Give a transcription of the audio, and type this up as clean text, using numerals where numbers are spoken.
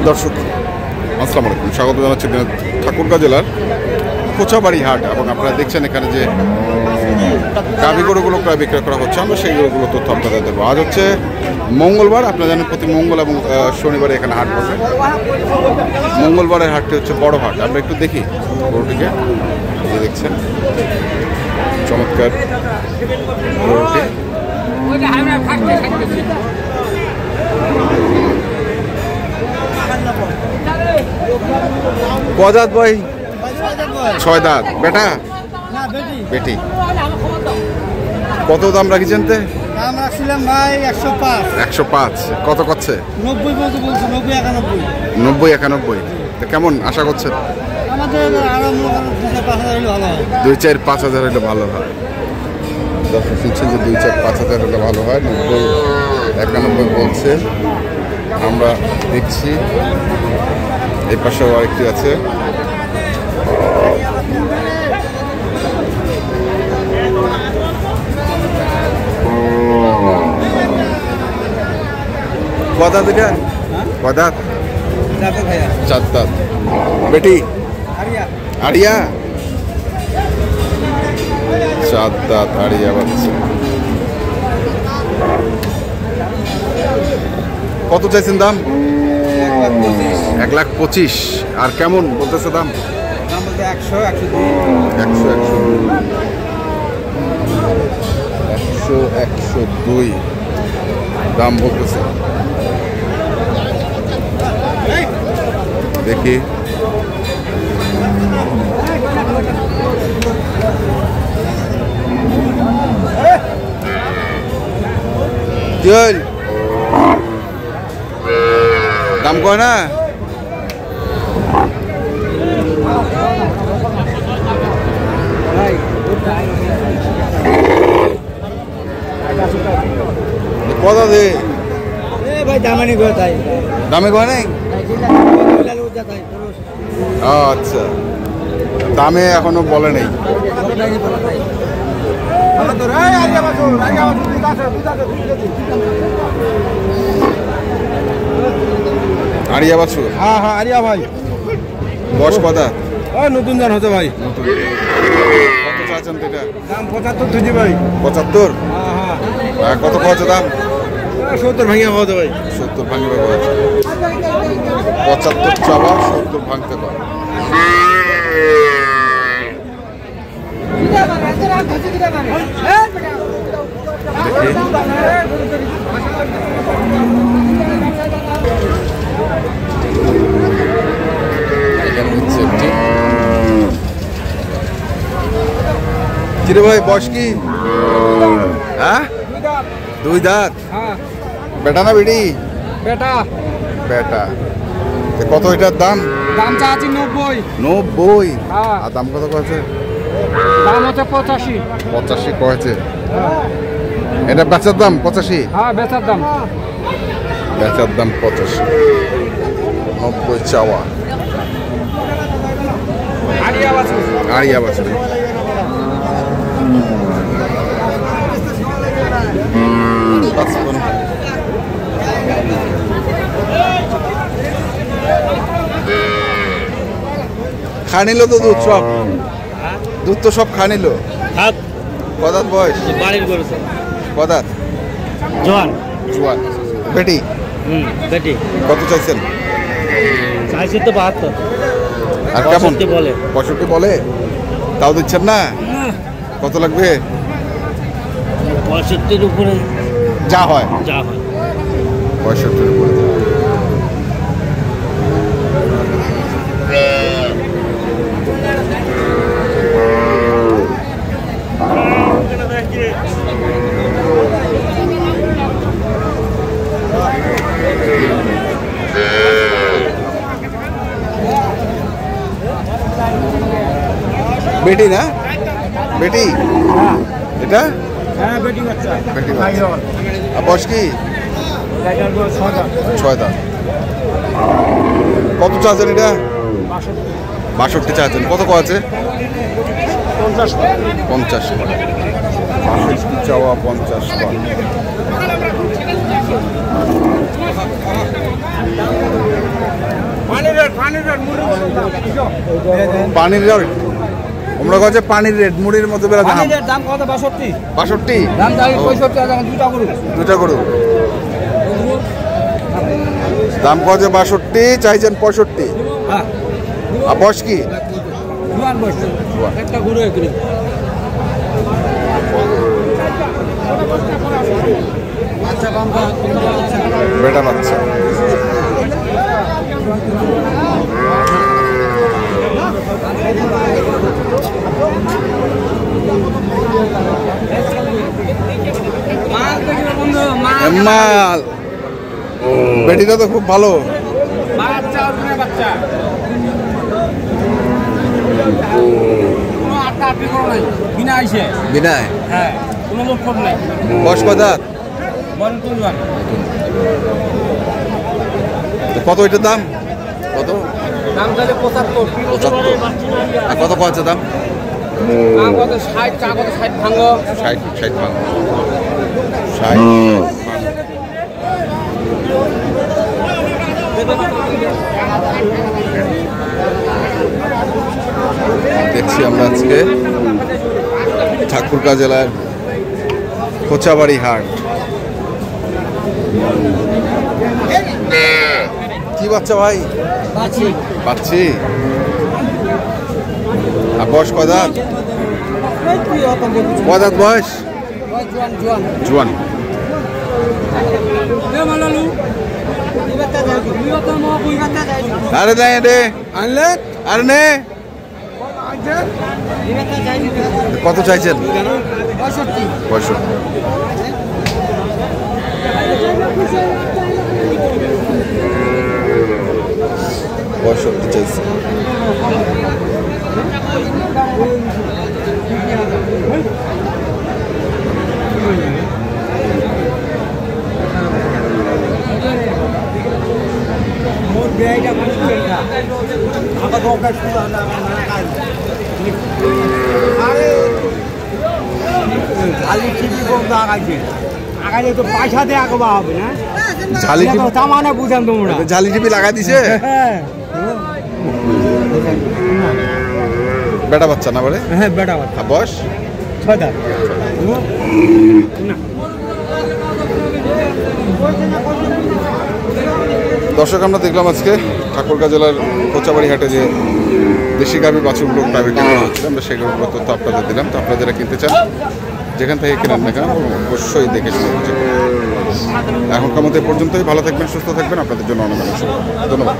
দর্শক আসসালামু আলাইকুম, স্বাগত জানাচ্ছি ঠাকুরগাঁও জেলার কোচাবাড়ি হাট। এবং আপনারা দেখছেন এখানে যে গাভী গরুগুলো প্রায় বিক্রয় করা হচ্ছে, আমরা সেই গরুগুলো তথ্য আপনাদের দেবো। আজ হচ্ছে মঙ্গলবার, আপনারা জানেন প্রতি মঙ্গল এবং শনিবারে এখানে হাট বসে। মঙ্গলবারের হাটটি হচ্ছে বড় হাট। আমরা একটু দেখি গরুটিকে, যে দেখছেন চমৎকার গরুটি। কদাত ভাই? 6 দাঁত। বেটা? বেটি। কত দাম রাখিছেন? দাম রাখছিলাম ভাই 105। 105। কত করছে? 90 বলতে বলছে, 90 91। 90 91। তো কেমন আশা করছেন? আমাদের আরম্ভ 2-4-5 হাজার হলে ভালো হয়। 2-4-5 হাজার হলে ভালো হয়। দর্শক শুনছেন যে 2-4-5 হাজার হলে ভালো হয়। 90 91 বলছে। আমরা দেখছি এই পাশেও আরেকটি আছে। কদাত এটা? কদাত? 4 দাঁত। বেটি? আড়িয়া। 4 দাঁত আড়িয়া বাচ্চা। কত চাইছেন দাম? 1,25,000। আর কেমন বলতেছে দাম? 100 102 দাম বলতেছে। দেখি দাম কয় না? কত দে ভাই? দামানি কোথায়? দামে কয় নাই? আচ্ছা, দামে এখনো বলে নেই। আরিয়া বাছু? হ্যাঁ হ্যাঁ, আরিয়া ভাই। বয়স কথা? নতুন জান হচ্ছে ভাই। কত চাচ্ছেন এটা? দাম 75 দিদি ভাই। 75? হ্যাঁ। কত খরচ দাম? 70 ভাঙিয়া খাওয়া ভাই। 70 ভাঙিয়ে খরচ। 75 চাওয়া, 70 ভাঙতে পারে। কিরে ভাই, বয়স কি? হ্যাঁ, 2 দাঁত। বেটা না বেটি? বেটা। বেটা। কত এটার দাম? দাম চাচ্ছি 90। 90? আর দাম কত কয়েছে? দাম হচ্ছে 85। 85 কয়েছে। এটা বেচার দাম 85? হ্যাঁ, বেচার দাম। বেচার দাম 85। 90 চাওয়া। আরিয়া বাছু। আরিয়া বাছু। খা নিল তো দুধ সব? দুধ তো সব খা নিল। কদাত বয়স? বাড়ির করেছে। কদাত? জোয়ান। জোয়ান। বেটি? বেটি। কত চাইছেন? চাইছি তো 72। আর কেমন বলে? 65 বলে? তাও দিচ্ছেন না? কত লাগবে? 65-র উপরে যা হয়। 65-র উপরে। বেটি না? বেটি? এটা? হ্যাঁ, বেটি বাচ্চা। বেটি বাচ্চা। আর বয়স কি? 6 দাঁত। কত চাচ্ছেন এটা? 62 চাচ্ছেন। কত আছে? 50। 50 চাওয়া, 50 পাওয়া। পানির রেট আমরা কাছে পানির রেট মুড়ির মতো বেলা দাম দাম কত 62 62 দাম দাম 65 দাম দুটা করুন দুটা করুন দাম কত 62 চাইছেন 65 হ্যাঁ আর বয়স কি জোয়ান বয়স একটা গরু এখানে আচ্ছা বাবা বেটা বাচ্চা মাল বেটিটা তো খুব ভালো বাচ্চা বাচ্চা বিনা আইসে বিনায় হ্যাঁ কোনো লোক ফোন নাই বয়স কত বলেন কোন জন কত এটার দাম কত দাম তাহলে 75 আর কত পাচ্ছে দাম দাম কত 60 চা কত 60 ভাঙো 60 ভাঙ 60 দেখছি আমরা আজকে ঠাকুরগাঁ জেলার কোচাবাড়ি হাট কি বাচ্চা ভাই পাচ্ছি আর বয়স কদাত কদাত বয়স জোয়ান আরে দে রে আনলে আরে নে কত চাইছেন 65 চাইছে আগে তো পয়সা দিয়ে আঁকবা হবে না ঝালি টিপি তামানে বুঝান তোমরা ঝালি টিপি লাগা দিছে বেটা বাচ্চা না বলে হ্যাঁ বেটা বাচ্চা বয়স 6 দাঁত দর্শক আমরা দেখলাম আজকে ঠাকুরগাঁ জেলার কোচাবাড়ি হাটে যে দেশি গাভী বাছুরগুলো প্রাইভেট হচ্ছিল আমরা সেগুলোর তথ্য আপনাদের দিলাম। তো আপনারা যারা কিনতে চান যেখান থেকে কেনেন না কেন অবশ্যই দেখে শুনে বুঝে এখনকার মতো পর্যন্তই। ভালো থাকবেন, সুস্থ থাকবেন, আপনাদের জন্য অনেক অনেক ধন্যবাদ।